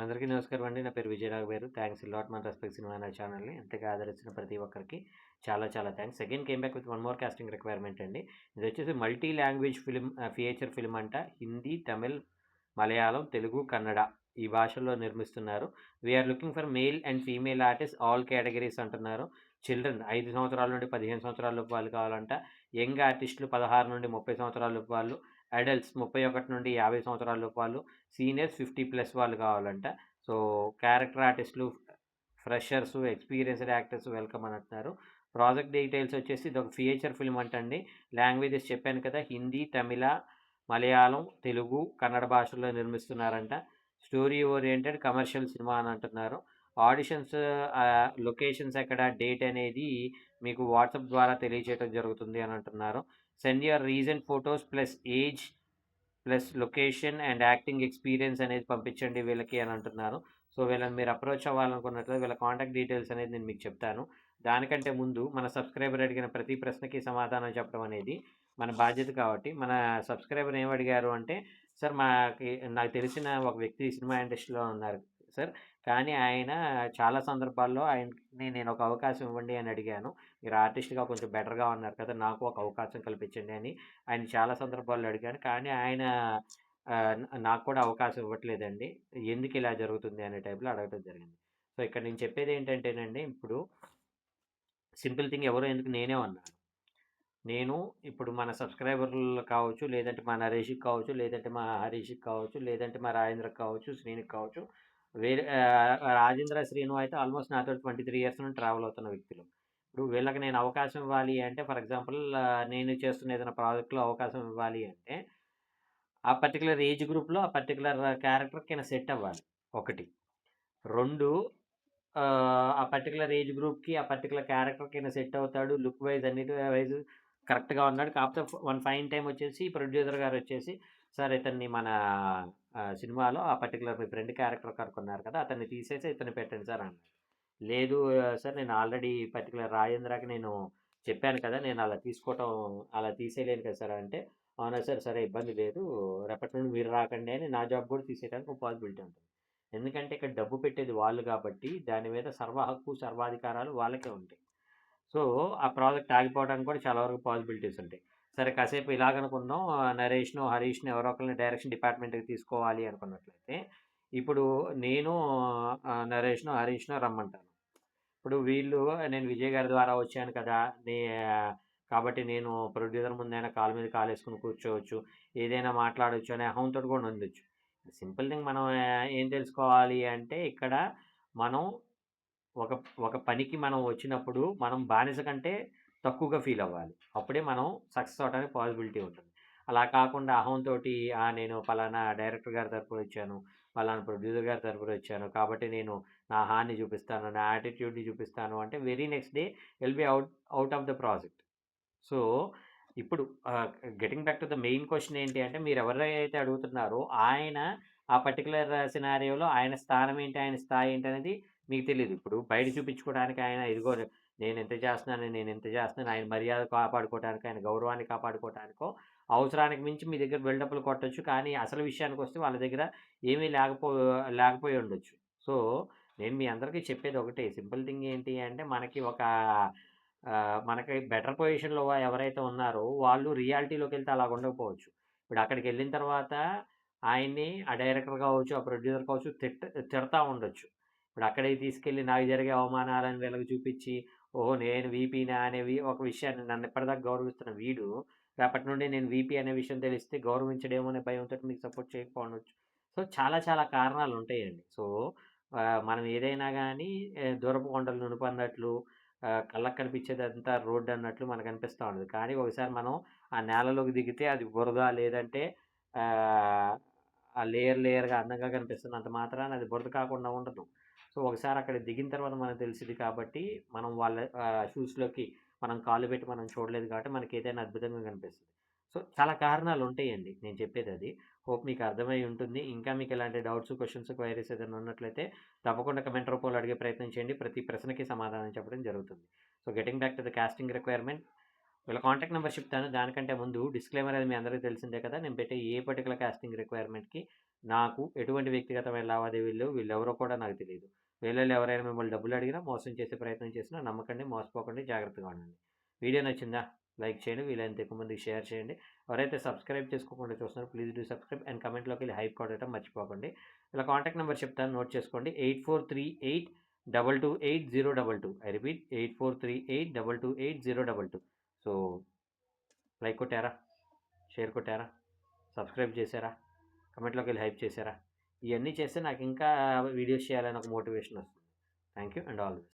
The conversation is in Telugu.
అందరికీ నమస్కారం అండి. నా పేరు విజయరాఘవ్ గారు. థాంక్స్ ఎ లాట్ మన రెస్పెక్ట్ సినిమా అనే ఛానల్‌ని ఎంతగా ఆదరిస్తున్న ప్రతి ఒక్కరికి చాలా చాలా thanks. Again came back with one more casting requirement అండి. ఇదొచ్చేసి మల్టీ లాంగ్వేజ్ ఫీచర్ ఫిల్మ్ అంట. హిందీ, తమిళ్, మలయాళం, తెలుగు, కన్నడ ఈ భాషల్లో నిర్మిస్తున్నారు. We are looking for male and female artist all categories అంటున్నారు. చిల్డ్రన్ 5 సంవత్సరాల నుండి 15 సంవత్సరాల లోపు వాళ్ళు కావాలంట. యంగ్ ఆర్టిస్టులు 16 నుండి 30 సంవత్సరాల లోపు వాళ్ళు, అడల్ట్స్ 31 నుండి 50 సంవత్సరాల లోపు వాళ్ళు, సీనియర్స్ 50+ వాళ్ళు కావాలంట. సో క్యారెక్టర్ ఆర్టిస్టులు, ఫ్రెషర్స్, ఎక్స్పీరియన్స్డ్ యాక్టర్స్ వెల్కమ్ అని అంటున్నారు. ప్రాజెక్ట్ డీటెయిల్స్ వచ్చేసి ఇది ఒక ఫీచర్ ఫిల్మ్ అంటండి. లాంగ్వేజెస్ చెప్పాను కదా, హిందీ, తమిళ, మలయాళం, తెలుగు, కన్నడ భాషల్లో నిర్మిస్తున్నారంట. స్టోరీ ఓరియంటెడ్ కమర్షియల్ సినిమా అని అంటున్నారు. ఆడిషన్స్, లొకేషన్స్ ఎక్కడ, డేట్ అనేది మీకు వాట్సాప్ ద్వారా తెలియజేయడం జరుగుతుంది అని అంటున్నారు. Send your recent photos plus age plus location and acting experience అనేది పంపించండి వీళ్ళకి అని అంటున్నారు. సో వీళ్ళని మీరు అప్రోచ్ అవ్వాలనుకున్నట్లయితే వీళ్ళ కాంటాక్ట్ డీటెయిల్స్ అనేది నేను మీకు చెప్తాను. దానికంటే ముందు మన సబ్స్క్రైబర్ అడిగిన ప్రతి ప్రశ్నకి సమాధానం చెప్పడం అనేది మన బాధ్యత. కాబట్టి మన సబ్స్క్రైబర్ ఏం అడిగారు అంటే, సార్ నాకు తెలిసిన ఒక వ్యక్తి సినిమా ఇండస్ట్రీలో ఉన్నారు సార్, కానీ ఆయన చాలా సందర్భాల్లో ఆయనకి నేను ఒక అవకాశం ఇవ్వండి అని అడిగాను. మీరు ఆర్టిస్ట్గా కొంచెం బెటర్గా ఉన్నారు కదా, నాకు ఒక అవకాశం కల్పించండి అని ఆయన చాలా సందర్భాల్లో అడిగాను. కానీ ఆయన నాకు కూడా అవకాశం ఇవ్వట్లేదండి, ఎందుకు ఇలా జరుగుతుంది అనే టైప్లో అడగడం జరిగింది. సో ఇక్కడ నేను చెప్పేది ఏంటంటేనండి, ఇప్పుడు సింపుల్ థింగ్, ఎవరో ఎందుకు నేనే ఉన్నాను. నేను ఇప్పుడు మన సబ్స్క్రైబర్లు కావచ్చు, లేదంటే మా నరేష్కి కావచ్చు, లేదంటే మా హరీష్కి కావచ్చు, లేదంటే మా రాజేంద్రకి కావచ్చు, శ్రీనికి కావచ్చు, వేరే రాజేంద్ర, శ్రీను అయితే ఆల్మోస్ట్ నాతో 23 ఇయర్స్ నుండి ట్రావెల్ అవుతున్న వ్యక్తులు. ఇప్పుడు వీళ్ళకి నేను అవకాశం ఇవ్వాలి అంటే, ఫర్ ఎగ్జాంపుల్ నేను చేస్తున్న ఏదైనా ప్రాజెక్ట్లో అవకాశం ఇవ్వాలి అంటే, ఆ పర్టికులర్ ఏజ్ గ్రూప్లో ఆ పర్టికులర్ క్యారెక్టర్కి సెట్ అవ్వాలి ఒకటి. 2, ఆ పర్టికులర్ ఏజ్ గ్రూప్కి ఆ పర్టికులర్ క్యారెక్టర్కి సెట్ అవుతాడు, లుక్ వైజ్ అన్నిటి వైజ్ కరెక్ట్గా ఉన్నాడు. కాకపోతే వన్ ఫైన్ టైం వచ్చేసి ప్రొడ్యూసర్ గారు వచ్చేసి, సార్ ఇతన్ని మన సినిమాలో ఆ పర్టికులర్ మీ ఫ్రెండ్ క్యారెక్టర్ కనుక్కున్నారు కదా, అతన్ని తీసేసి ఇతన్ని పెట్టండి సార్ అన్నారు. లేదు సార్, నేను ఆల్రెడీ పర్టికులర్ రాజేంద్రకి నేను చెప్పాను కదా, నేను అలా తీసేయలేను కదా సార్ అంటే, అవునా సార్, సరే ఇబ్బంది లేదు, రేపటి నుండి మీరు రాకండి అని నా జాబ్ కూడా తీసేయడానికి ఒక పాసిబిలిటీ ఉంటుంది. ఎందుకంటే ఇక్కడ డబ్బు పెట్టేది వాళ్ళు కాబట్టి దాని మీద సర్వ హక్కు సర్వాధికారాలు వాళ్ళకే ఉంటాయి. సో ఆ ప్రాజెక్ట్ ఆగిపోవడానికి కూడా చాలా వరకు పాసిబిలిటీస్ ఉంటాయి. సరే కాసేపు ఇలాగనుకుందాం, నరేష్ను హరీష్ను ఎవరో ఒకరిని డైరెక్షన్ డిపార్ట్మెంట్కి తీసుకోవాలి అనుకున్నట్లయితే, ఇప్పుడు నేను నరేష్ను హరీష్ను రమ్మంటాను. ఇప్పుడు వీళ్ళు, నేను విజయ్ గారి ద్వారా వచ్చాను కదా, నే కాబట్టి నేను ప్రొడ్యూసర్ ముందైనా కాలు మీద కాలేసుకుని కూర్చోవచ్చు, ఏదైనా మాట్లాడవచ్చు అనే అహంతో కూడా ఉండొచ్చు. సింపుల్ థింగ్, మనం ఏం తెలుసుకోవాలి అంటే, ఇక్కడ మనం ఒక ఒక పనికి మనం వచ్చినప్పుడు మనం బానిస కంటే తక్కువగా ఫీల్ అవ్వాలి. అప్పుడే మనం సక్సెస్ అవ్వడానికి పాసిబిలిటీ ఉంటుంది. అలా కాకుండా అహంతోటి నేను పలానా డైరెక్టర్ గారి తరపున వచ్చాను, పలానా ప్రొడ్యూసర్ గారి తరపున వచ్చాను కాబట్టి నేను నా హాన్ని చూపిస్తాను, నా యాటిట్యూడ్ని చూపిస్తాను అంటే very next day will be out of the project. So ఇప్పుడు getting back to the main question ఏంటి అంటే, మీరు ఎవరైతే అడుగుతున్నారో ఆయన ఆ పర్టికులర్ సినారియోలో ఆయన స్థానం ఏంటి, ఆయన స్థాయి ఏంటి అనేది మీకు తెలీదు. ఇప్పుడు బయట చూపించుకోవడానికి ఆయన ఇదిగో నేను ఇంత చేస్తున్నాను, నేను ఇంత చేస్తున్నాను, ఆయన మర్యాద కాపాడుకోవడానికి, ఆయన గౌరవాన్ని కాపాడుకోవడానికో, అవసరానికి మించి మీ దగ్గర బిల్డప్లు కొట్టొచ్చు. కానీ అసలు విషయానికి వస్తే వాళ్ళ దగ్గర ఏమీ లేకపోయి ఉండొచ్చు. సో నేను మీ అందరికీ చెప్పేది ఒకటే, సింపుల్ థింగ్ ఏంటి అంటే, మనకి బెటర్ పొజిషన్‌లో ఎవరైతే ఉన్నారో వాళ్ళు రియాలిటీలోకి వెళ్తే అలాగ ఉండకపోవచ్చు. ఇప్పుడు అక్కడికి వెళ్ళిన తర్వాత ఆయన్ని ఆ డైరెక్టర్ కావచ్చు, ఆ ప్రొడ్యూసర్ కావచ్చు తిడతా ఉండొచ్చు. ఇప్పుడు అక్కడికి తీసుకెళ్ళి నాకు జరిగే అవమానాలను వీళ్ళకి చూపించి, ఓహో, నేను వీపీనా అనేవి ఒక విషయాన్ని, నన్ను ఇప్పటిదాకా గౌరవిస్తున్న వీడు రేపటి నుండి నేను వీపీ అనే విషయం తెలిస్తే గౌరవించడేమో అనే భయంతో మీకు సపోర్ట్ చేయకపోవచ్చు. సో చాలా చాలా కారణాలు ఉంటాయండి. సో మనం ఏదైనా కానీ దూరపు కొండలు నునుపన్నట్లు, కళ్ళకి కనిపించేదంతా రోడ్ అన్నట్లు మనకు అనిపిస్తూ ఉండదు. కానీ ఒకసారి మనం ఆ నేలలోకి దిగితే అది బురద, లేదంటే ఆ లేయర్‌గా అందంగా కనిపిస్తున్నంత మాత్రాన అది బురద కాకుండా ఉండదు. సో ఒకసారి అక్కడ దిగిన తర్వాత మనకు తెలిసిద్ది కాబట్టి, మనం వాళ్ళ షూస్‌లోకి మనం కాళ్ళు పెట్టి మనం చూడలేదు కాబట్టి మనకేదైనా అద్భుతంగా కనిపిస్తది. సో చాలా కారణాలు ఉంటాయండి నేను చెప్పేదది. హోప్ మీకు అర్థమై ఉంటుంది. ఇంకా మీకు ఇలాంటి డౌట్స్, క్వెషన్స్, క్వైరీస్ ఏదైనా ఉన్నట్లయితే తప్పకుండా కమెంట్ రూపంలో అడిగే ప్రయత్నం చేయండి. ప్రతి ప్రశ్నకి సమాధానం చెప్పడం జరుగుతుంది. So getting back to the casting requirement, వీళ్ళ కాంటాక్ట్ నెంబర్ చెప్తాను. దానికంటే ముందు డిస్క్లైమర్ అది మీ అందరికీ తెలిసిందే కదా, నేను పెట్టే ఏ పర్టికులర్ కాస్టింగ్ రిక్వైర్మెంట్‌కి నాకు ఎటువంటి వ్యక్తిగతమైన లావాదేవీలు వీళ్ళెవరో కూడా నాకు తెలీదు. వీళ్ళలో ఎవరైనా మిమ్మల్ని డబ్బులు అడిగినా, మోసం చేసే ప్రయత్నం చేసినా నమ్మకండి, మోసపోకండి, జాగ్రత్తగా ఉండండి. వీడియో నచ్చిందా? లైక్ చేయండి. వీలైనంత ఎక్కువ మందికి షేర్ చేయండి. ఎవరైతే సబ్స్క్రైబ్ చేసుకోకుండా చూస్తున్నారో ప్లీజ్ డూ సబ్స్క్రైబ్ అండ్ కమెంట్లోకి వెళ్ళి హైప్ కొట్టడం మర్చిపోకండి. ఇలా కాంటాక్ట్ నెంబర్ చెప్తాను, నోట్ చేసుకోండి. 8438228022. I repeat 8438228022. సో లైక్ కొట్టారా? షేర్ కొట్టారా? సబ్స్క్రైబ్ చేశారా? కమెంట్లోకి వెళ్ళి హైప్ చేశారా? ఇవన్నీ చేస్తే నాకు ఇంకా వీడియోస్ చేయాలని ఒక మోటివేషన్ వస్తుంది. Thank you and all the best.